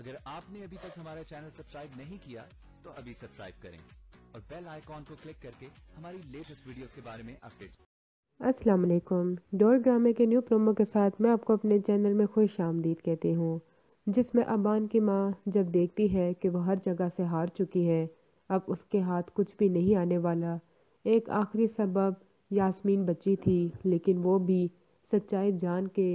اگر آپ نے ابھی تک ہمارا چینل سبسکرائب نہیں کیا تو ابھی سبسکرائب کریں اور بیل آئیکن کو کلک کر کے ہماری لیٹسٹ ویڈیوز کے بارے میں اپڈیٹ۔ السلام علیکم۔ ڈور ڈرامے کے نیو پرومو کے ساتھ میں آپ کو اپنے چینل میں خوش آمدید کہتی ہوں، جس میں ابان کی ماں جب دیکھتی ہے کہ وہ ہر جگہ سے ہار چکی ہے، اب اس کے ہاتھ کچھ بھی نہیں آنے والا۔ ایک آخری سبب یاسمین بچی تھی، لیکن وہ بھی سچائی جان کے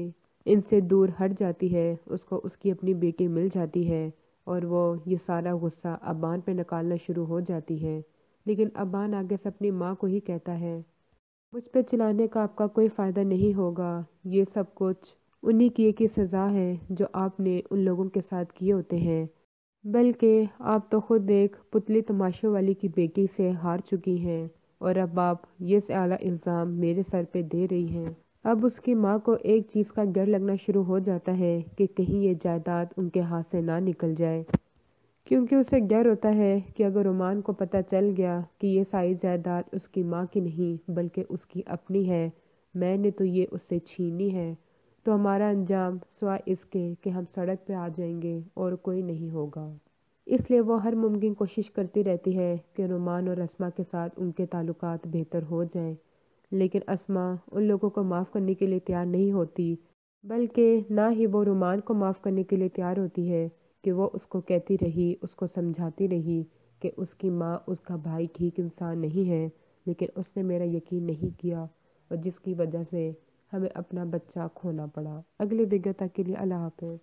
ان سے دور ہٹ جاتی ہے۔ اس کو اس کی اپنی بیٹی مل جاتی ہے اور وہ یہ سارا غصہ ابان پہ نکالنا شروع ہو جاتی ہے، لیکن ابان آگے سے اپنی ماں کو ہی کہتا ہے، مجھ پہ چلانے کا آپ کا کوئی فائدہ نہیں ہوگا، یہ سب کچھ انہی کیے کی سزا ہے جو آپ نے ان لوگوں کے ساتھ کیے ہوتے ہیں، بلکہ آپ تو خود ایک پتلی تماشے والی کی بیٹی سے ہار چکی ہیں اور اب آپ یہ اعلیٰ الزام میرے سر پہ دے رہی ہیں۔ اب اس کی ماں کو ایک چیز کا ڈر لگنا شروع ہو جاتا ہے کہ کہیں یہ جائیداد ان کے ہاتھ سے نہ نکل جائے، کیونکہ اسے ڈر ہوتا ہے کہ اگر رومان کو پتہ چل گیا کہ یہ ساری جائیداد اس کی ماں کی نہیں بلکہ اس کی اپنی ہے، میں نے تو یہ اس سے چھینی ہے، تو ہمارا انجام سوا اس کے کہ ہم سڑک پہ آ جائیں گے اور کوئی نہیں ہوگا۔ اس لیے وہ ہر ممکن کوشش کرتی رہتی ہے کہ رومان اور اسما کے ساتھ ان کے تعلقات بہتر ہو جائیں، لیکن اسما ان لوگوں کو معاف کرنے کے لیے تیار نہیں ہوتی، بلکہ نہ ہی وہ رومان کو معاف کرنے کے لیے تیار ہوتی ہے کہ وہ اس کو کہتی رہی، اس کو سمجھاتی رہی کہ اس کی ماں اس کا بھائی ٹھیک انسان نہیں ہے، لیکن اس نے میرا یقین نہیں کیا اور جس کی وجہ سے ہمیں اپنا بچہ کھونا پڑا۔ اگلے ویڈیو تک کے لیے اللہ حافظ۔